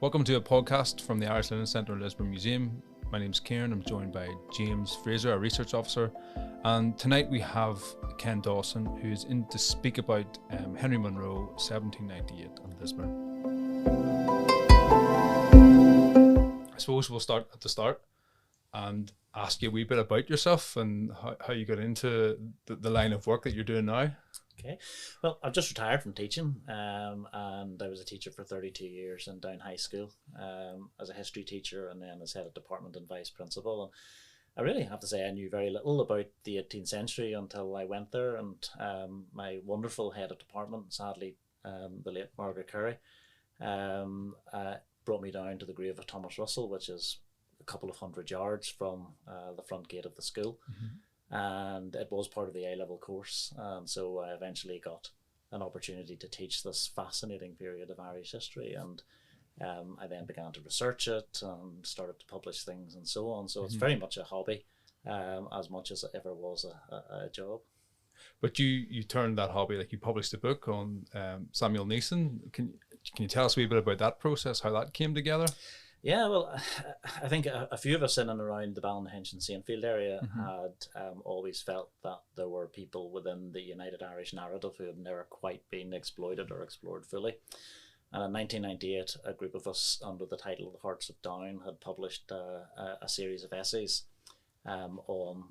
Welcome to a podcast from the Irish Learning Centre in Lisburn Museum. My name's Kieran. I'm joined by James Fraser, our research officer. And tonight we have Ken Dawson, who's in to speak about Henry Munro, 1798 in Lisburn. I suppose we'll start at the start and ask you a wee bit about yourself and how you got into the line of work that you're doing now. Okay, well, I've just retired from teaching, and I was a teacher for 32 years in Down High School, as a history teacher, and then as head of department and vice principal. And I really have to say I knew very little about the 18th century until I went there, and my wonderful head of department, sadly, the late Margaret Curry, brought me down to the grave of Thomas Russell, which is a couple of hundred yards from the front gate of the school. Mm-hmm. And it was part of the A-level course, and so I eventually got an opportunity to teach this fascinating period of Irish history, and I then began to research it and started to publish things and so on. So it's very much a hobby, as much as it ever was a job. But you turned that hobby, like you published a book on Samuel Neeson. Can you tell us a wee bit about that process, how that came together? Yeah, well, I think a few of us in and around the Ballynahinch and Saintfield area had always felt that there were people within the United Irish narrative who had never quite been exploited or explored fully. And in 1998, a group of us under the title The Hearts of Down had published a series of essays on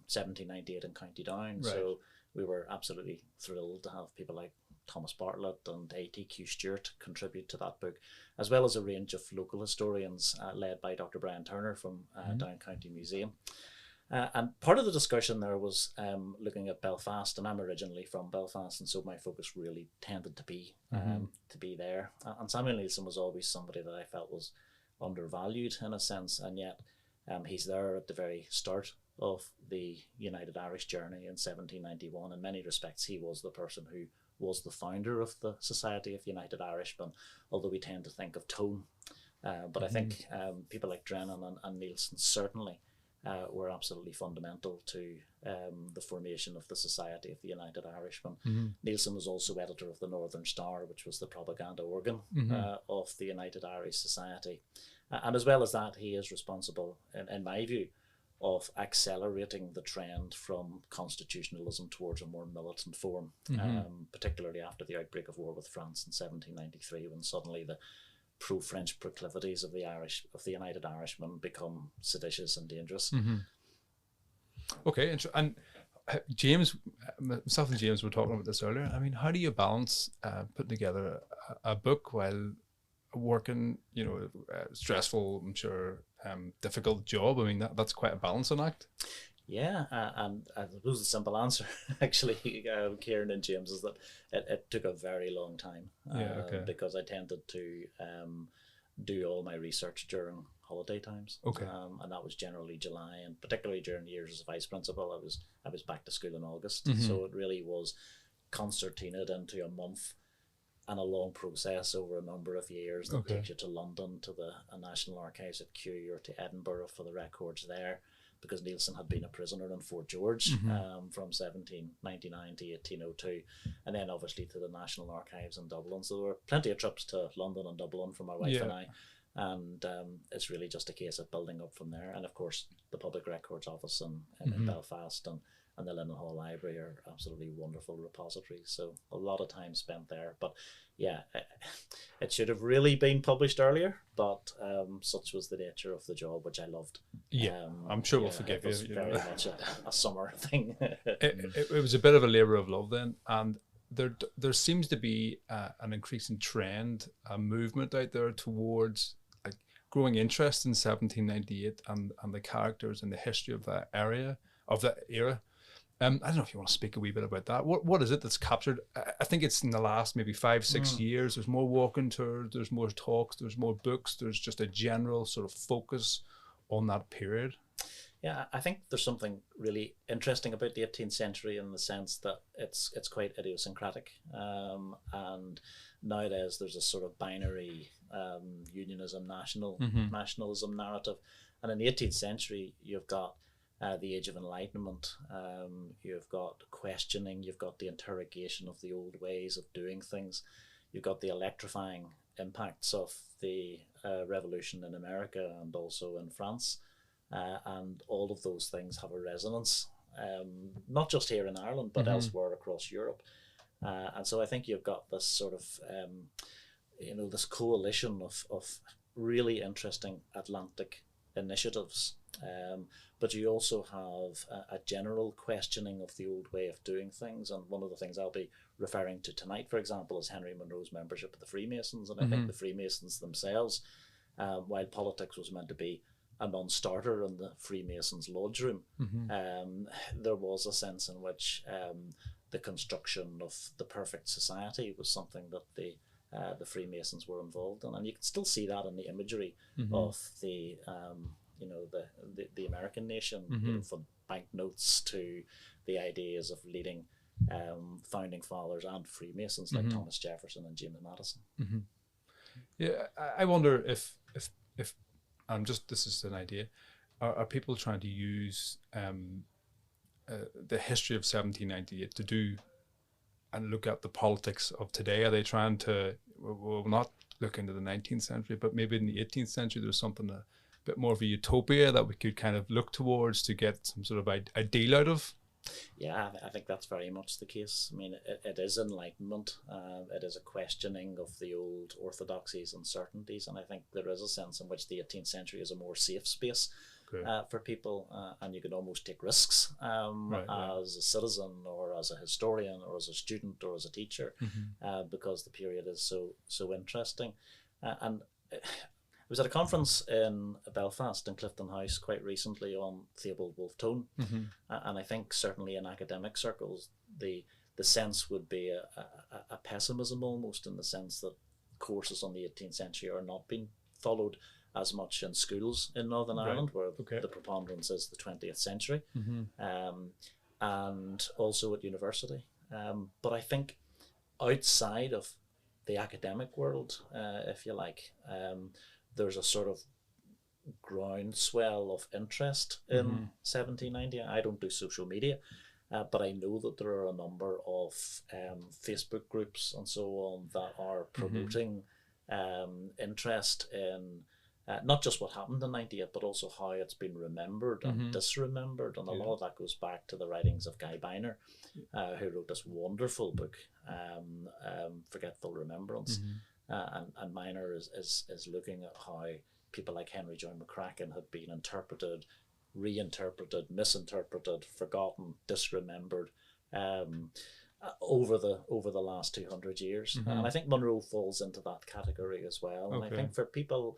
1798 in County Down. Right. So we were absolutely thrilled to have people like Thomas Bartlett and A.T.Q. Stewart contribute to that book, as well as a range of local historians led by Dr. Brian Turner from Down County Museum. And part of the discussion there was looking at Belfast, and I'm originally from Belfast, and so my focus really tended to be there. And Samuel Neeson was always somebody that I felt was undervalued in a sense, and yet he's there at the very start of the United Irish journey in 1791. In many respects, he was the person who was the founder of the Society of United Irishmen, although we tend to think of Tone. But I think people like Drennan and Neilson certainly were absolutely fundamental to the formation of the Society of the United Irishmen. Neilson was also editor of the Northern Star, which was the propaganda organ of the United Irish Society. And as well as that, he is responsible, in my view, of accelerating the trend from constitutionalism towards a more militant form, particularly after the outbreak of war with France in 1793, when suddenly the pro-French proclivities of the United Irishmen become seditious and dangerous. Okay, and James, myself and James were talking about this earlier. I mean, how do you balance putting together a book while working, stressful, I'm sure, difficult job? I mean, that's quite a balancing act. Yeah, and I suppose the simple answer, actually, Kieran and James, is that it took a very long time. Because I tended to do all my research during holiday times. Okay. And that was generally July, and particularly during the years as vice principal, I was back to school in August. So it really was concertinaed into a month and a long process over a number of years that takes you to London, to the National Archives at Kew, or to Edinburgh for the records there, because Neilson had been a prisoner in Fort George from 1799 to 1802, and then obviously to the National Archives in Dublin. So there were plenty of trips to London and Dublin for my wife and I, and it's really just a case of building up from there. And of course, the Public Records Office in Belfast and the Linen Hall Library are absolutely wonderful repositories. So a lot of time spent there. But yeah, it should have really been published earlier, but such was the nature of the job, which I loved. Yeah, I'm sure we'll forgive you. It was very much a summer thing. it was a bit of a labour of love then, and there seems to be an increasing trend, a movement out there towards like growing interest in 1798 and the characters and the history of that era. I don't know if you want to speak a wee bit about that. What is it that's captured? I think it's in the last maybe 5-6 years. There's more walking tours, there's more talks, there's more books, there's just a general sort of focus on that period. Yeah, I think there's something really interesting about the 18th century in the sense that it's quite idiosyncratic. And nowadays there's a sort of binary unionism, nationalism narrative. And in the 18th century, you've got the Age of Enlightenment, you've got questioning, you've got the interrogation of the old ways of doing things, you've got the electrifying impacts of the revolution in America and also in France, and all of those things have a resonance, not just here in Ireland but elsewhere across Europe. And so I think you've got this sort of this coalition of really interesting Atlantic initiatives, but you also have a general questioning of the old way of doing things. And one of the things I'll be referring to tonight, for example, is Henry Munro's membership of the Freemasons. And I think the Freemasons themselves, while politics was meant to be a non-starter in the Freemasons' lodge room, there was a sense in which the construction of the perfect society was something that the Freemasons were involved in, and you can still see that in the imagery of the American nation, from banknotes to the ideas of leading founding fathers and Freemasons like Thomas Jefferson and James Madison. Yeah, I wonder if this is an idea. Are people trying to use the history of 1798 to do and look at the politics of today? Are they trying to, well, not look into the 19th century, but maybe in the 18th century there's something a bit more of a utopia that we could kind of look towards to get some sort of ideal out of? Yeah, I think that's very much the case. I mean, it is enlightenment. It is a questioning of the old orthodoxies and certainties, and I think there is a sense in which the 18th century is a more safe space for people, and you can almost take risks as a citizen or as a historian or as a student or as a teacher, because the period is so interesting. And I was at a conference in Belfast in Clifton House quite recently on Theobald Wolfe Tone, and I think certainly in academic circles the sense would be a pessimism almost, in the sense that courses on the 18th century are not being followed as much in schools in Northern Ireland, where the preponderance is the 20th century, and also at university. But I think outside of the academic world, if you like, there's a sort of groundswell of interest in 1790. I don't do social media, but I know that there are a number of Facebook groups and so on that are promoting interest in not just what happened in 98, but also how it's been remembered and disremembered. And a lot of that goes back to the writings of Guy Biner, who wrote this wonderful book, Forgetful Remembrance. And Miner is looking at how people like Henry John McCracken had been interpreted, reinterpreted, misinterpreted, forgotten, disremembered over the last 200 years. And I think Munro falls into that category as well. And I think for people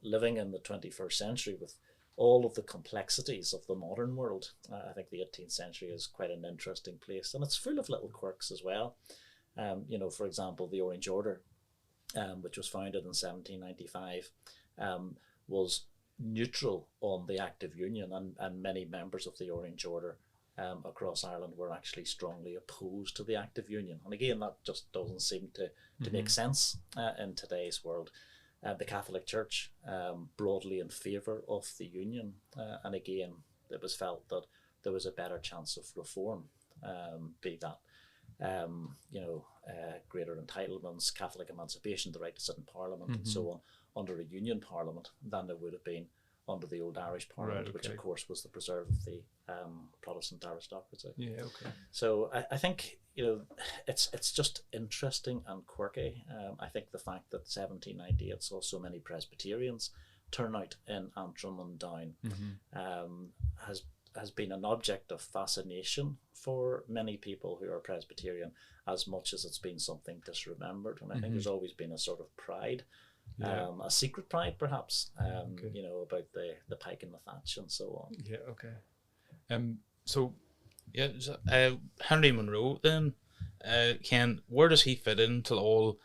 living in the 21st century with all of the complexities of the modern world, I think the 18th century is quite an interesting place, and it's full of little quirks as well. For example, the Orange Order, which was founded in 1795, was neutral on the Act of Union, and many members of the Orange Order across Ireland were actually strongly opposed to the Act of Union. And again, that just doesn't seem to make sense in today's world. The Catholic Church broadly in favour of the Union, and again, it was felt that there was a better chance of reform, be that greater entitlements, Catholic emancipation, the right to sit in Parliament, and so on, under a Union Parliament than there would have been under the old Irish Parliament, which of course was the preserve of the Protestant aristocracy. So I think it's just interesting and quirky. I think the fact that 1798 saw so many Presbyterians turn out in Antrim and Down has been an object of fascination for many people who are Presbyterian, as much as it's been something disremembered. And I think there's always been a sort of pride, a secret pride perhaps, about the pike and the thatch and so on. Henry Munro then, Ken, where does he fit into all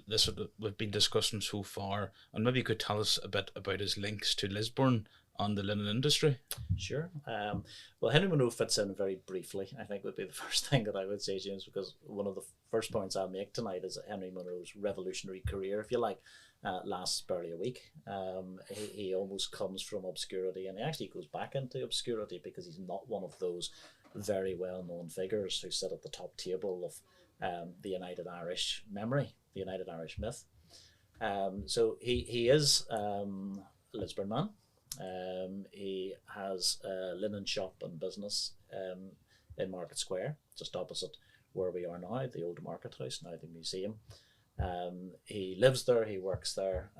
this that we've been discussing so far? And maybe you could tell us a bit about his links to Lisburn on the linen industry. Sure. Well, Henry Munro fits in very briefly, I think would be the first thing that I would say, James, because one of the first points I'll make tonight is that Henry Munro's revolutionary career, if you like, lasts barely a week. He almost comes from obscurity, and he actually goes back into obscurity because he's not one of those very well-known figures who sit at the top table of the United Irish memory, the United Irish myth. So he is a Lisburn man. He has a linen shop and business in Market Square, just opposite where we are now, the old market house, now the museum. He lives there, he works there,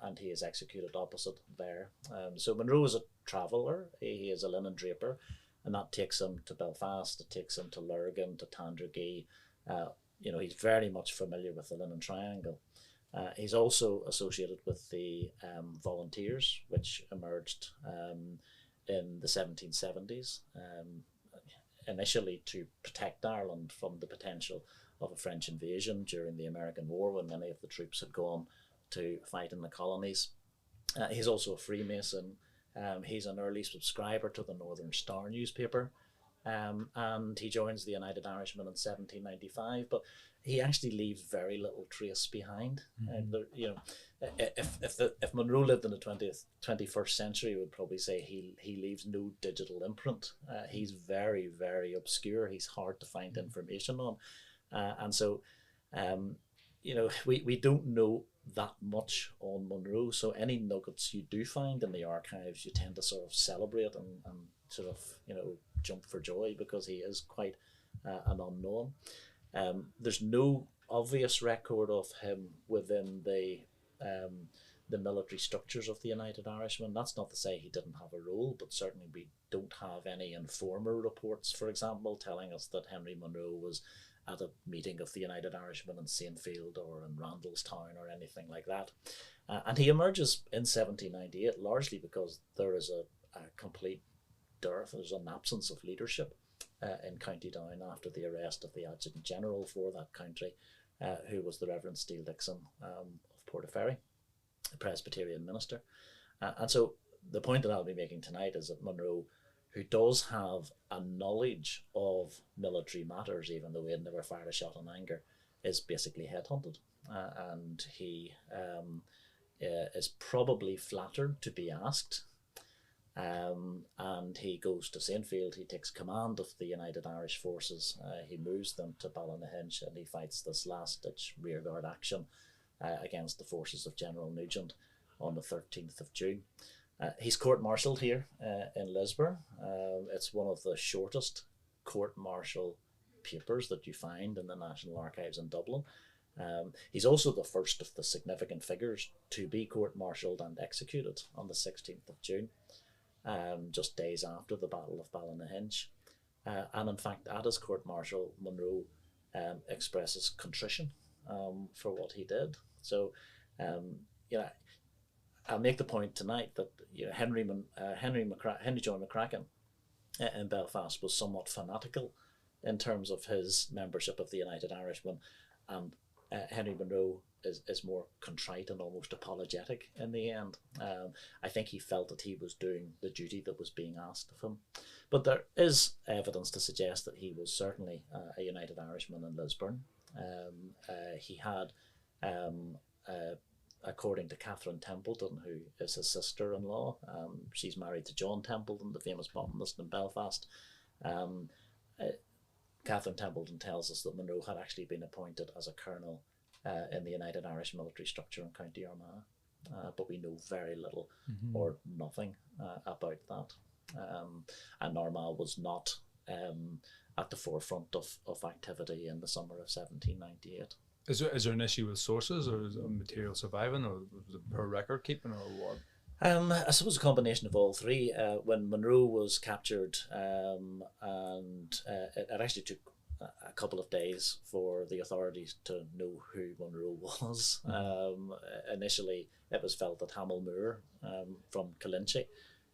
and he is executed opposite there. So Munro is a traveller. He is a linen draper, and that takes him to Belfast, it takes him to Lurgan, to Tandragee. He's very much familiar with the Linen Triangle. He's also associated with the Volunteers, which emerged in the 1770s, initially to protect Ireland from the potential of a French invasion during the American War, when many of the troops had gone to fight in the colonies. He's also a Freemason. He's an early subscriber to the Northern Star newspaper, and he joins the United Irishmen in 1795, but he actually leaves very little trace behind. If Munro lived in the 21st century, we would probably say he leaves no digital imprint. He's very, very obscure. He's hard to find information on. And so, we don't know that much on Munro. So any nuggets you do find in the archives, you tend to sort of celebrate and sort of, jump for joy, because he is quite an unknown. There's no obvious record of him within the military structures of the United Irishmen. That's not to say he didn't have a role, but certainly we don't have any informer reports, for example, telling us that Henry Munro was at a meeting of the United Irishmen in Saintfield or in Randallstown or anything like that. And he emerges in 1798 largely because there is a complete dearth, there's an absence of leadership in County Down after the arrest of the Adjutant General for that country, who was the Reverend Steele Dixon of Portaferry, a Presbyterian minister. And so the point that I'll be making tonight is that Munro, who does have a knowledge of military matters, even though he had never fired a shot in anger, is basically headhunted. And he is probably flattered to be asked. And he goes to Saintfield, he takes command of the United Irish forces, he moves them to Ballynahinch, and he fights this last-ditch rearguard action against the forces of General Nugent on the 13th of June. He's court-martialed here in Lisburn. It's one of the shortest court-martial papers that you find in the National Archives in Dublin. He's also the first of the significant figures to be court-martialed and executed on the 16th of June, just days after the Battle of Ballynahinch. And in fact, at his court-martial, Munro expresses contrition for what he did. So, I'll make the point tonight that Henry John McCracken in Belfast was somewhat fanatical in terms of his membership of the United Irishmen, and Henry Munro is more contrite and almost apologetic in the end. I think he felt that he was doing the duty that was being asked of him. But there is evidence to suggest that he was certainly a United Irishman in Lisburn. He had, according to Catherine Templeton, who is his sister-in-law, she's married to John Templeton, the famous botanist in Belfast. Catherine Templeton tells us that Munro had actually been appointed as a colonel in the United Irish military structure in County Armagh, but we know very little or nothing about that. And Armagh was not at the forefront of activity in the summer of 1798. Is there an issue with sources, or is it material surviving, or was it poor record keeping, or what? I suppose a combination of all three. When Munro was captured, and it actually took a couple of days for the authorities to know who Munro was. Initially, it was felt that Hamill Moore from Colinche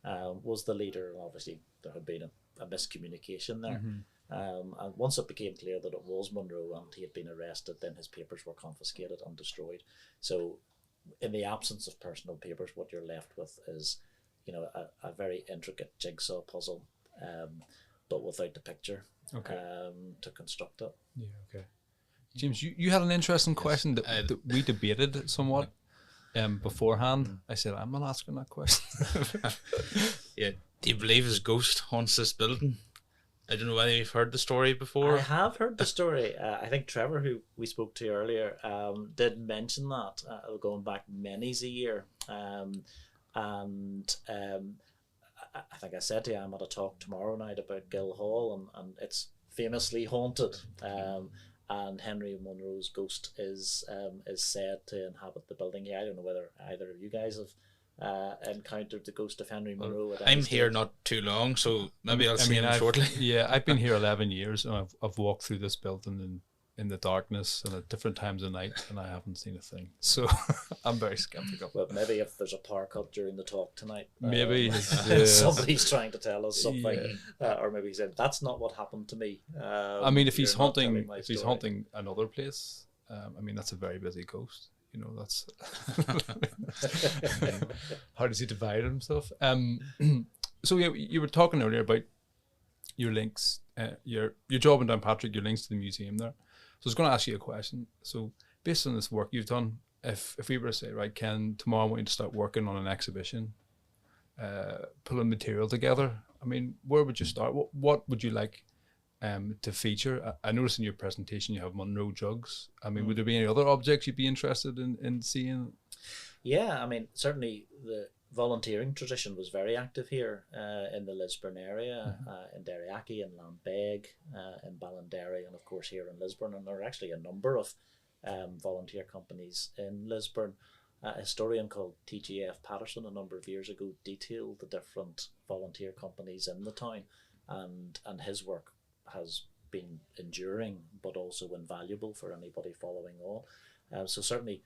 was the leader. Obviously, there had been a miscommunication there. And once it became clear that it was Munro and he had been arrested, then his papers were confiscated and destroyed. So in the absence of personal papers, what you're left with is, a very intricate jigsaw puzzle, but without the picture to construct it. Yeah, okay. James, you had an interesting question that we debated somewhat beforehand. I said, I'm not asking that question. Yeah. Do you believe his ghost haunts this building? I don't know whether you've heard the story before. I have heard the story. I think Trevor, who we spoke to earlier, did mention that going back many's a year. I think I said to you, I'm at a talk tomorrow night about Guildhall, and it's famously haunted. And Henry Munro's ghost is said to inhabit the building. Yeah, I don't know whether either of you guys have encountered the ghost of Henry Munro. I'm here not too long, so maybe I'll see him shortly. Yeah, I've been here 11 years, and I've walked through this building in the darkness and at different times of night, and I haven't seen a thing. So I'm very skeptical. Well, maybe if there's a power cut during the talk tonight, maybe somebody's trying to tell us something, or maybe he said that's not what happened to me. I mean, if he's haunting another place, I mean, that's a very busy ghost. You know, that's how does he divide himself? So yeah, you were talking earlier about your links, your job in Downpatrick, your links to the museum there. So I was going to ask you a question. So based on this work you've done, if we were to say, right, Ken, tomorrow I want you to start working on an exhibition, pulling material together, I mean, where would you start? What would you like to feature? I noticed in your presentation you have Munro jugs. I mean, would there be any other objects you'd be interested in seeing? Yeah, I mean, certainly the volunteering tradition was very active here in the Lisburn area, in Derryackie, in Lambeg, in Ballinderry, and of course here in Lisburn. And there are actually a number of volunteer companies in Lisburn. A historian called T.G.F. Patterson a number of years ago detailed the different volunteer companies in the town, and his work has been enduring but also invaluable for anybody following on. So certainly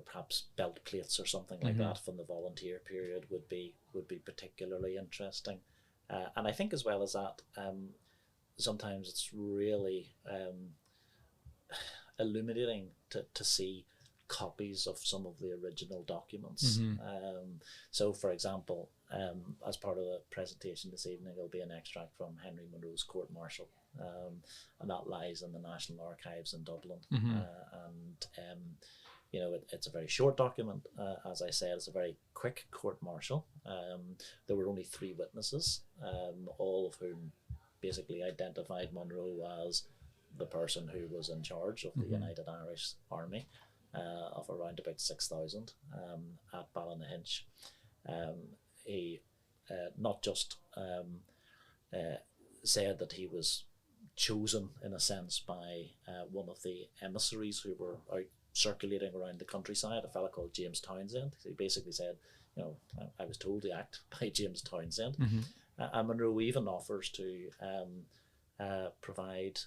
perhaps belt plates or something like that from the volunteer period would be particularly interesting. And I think as well as that, sometimes it's really illuminating to see copies of some of the original documents. So for example, as part of the presentation this evening, there'll be an extract from Henry Munro's court-martial, and that lies in the National Archives in Dublin. It's a very short document. As I said, it's a very quick court-martial. There were only 3 witnesses, all of whom basically identified Munro as the person who was in charge of the United Irish Army of around about 6,000 at Ballinhinch. He not just said that he was chosen in a sense by one of the emissaries who were out circulating around the countryside, a fellow called James Townsend. He basically said, I was told to act by James Townsend. And Munro even offers to provide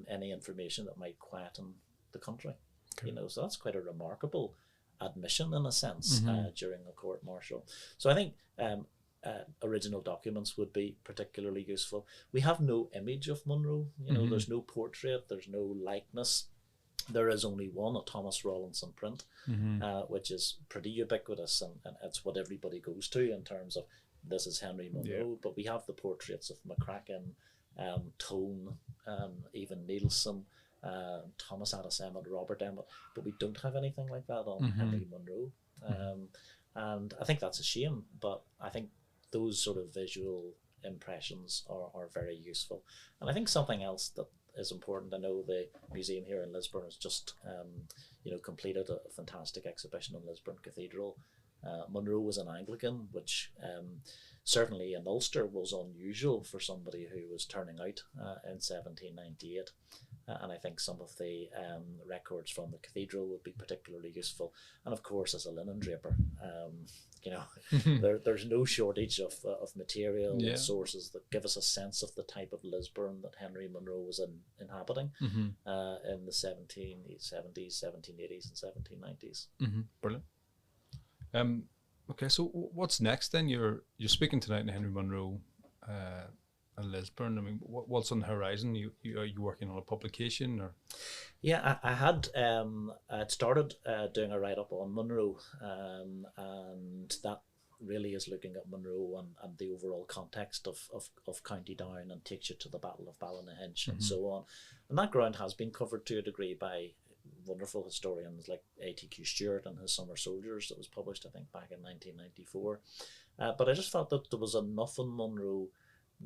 any information that might quieten the country. Okay. So that's quite a remarkable admission in a sense during a court-martial. So I think original documents would be particularly useful. We have no image of Munro. There's no portrait, there's no likeness. There is only one, a Thomas Rawlinson print, which is pretty ubiquitous, and it's what everybody goes to in terms of this is Henry Munro. Yeah. But we have the portraits of McCracken, Tone, even Nielsen, Thomas Addis Emmet, Robert Emmet, but we don't have anything like that on Henry Munro. And I think that's a shame, but I think those sort of visual impressions are very useful. And I think something else that is important, I know the museum here in Lisburn has just completed a fantastic exhibition in Lisburn Cathedral. Munro was an Anglican, which certainly in Ulster was unusual for somebody who was turning out in 1798. And I think some of the records from the cathedral would be particularly useful. And of course, as a linen draper, there's no shortage of material and sources that give us a sense of the type of Lisburn that Henry Munro was inhabiting in the 1770s, 1780s, and 1790s. Brilliant. Okay, so what's next then? You're speaking tonight in Henry Munro and Lisburn. I mean, what's on the horizon? Are you working on a publication or? Yeah, I had I'd started doing a write-up on Munro, and that really is looking at Munro and the overall context of County Down, and takes you to the Battle of Ballinhinch and so on. And that ground has been covered to a degree by wonderful historians like A.T.Q. Stewart and his Summer Soldiers, that was published I think back in 1994. But I just felt that there was enough in Munro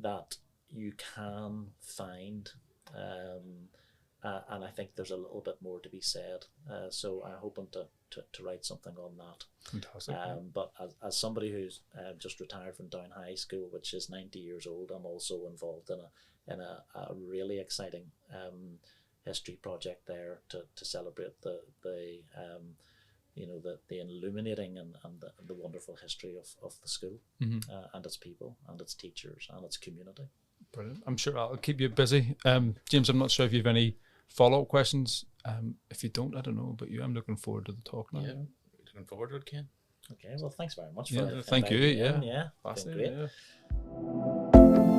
that you can find. And I think there's a little bit more to be said. So I'm hoping to write something on that. Fantastic. But as somebody who's just retired from Down High School, which is 90 years old, I'm also involved in a really exciting history project there to celebrate the illuminating and the wonderful history of the school and its people and its teachers and its community. Brilliant. I'm sure I'll keep you busy. James, I'm not sure if you have any follow-up questions. If you don't, I don't know, but I'm looking forward to the talk now. Yeah, looking forward to it, Ken. Okay, well, thanks very much Yeah, for thank you. inviting me Yeah, in. Yeah, been fascinating. great. Yeah.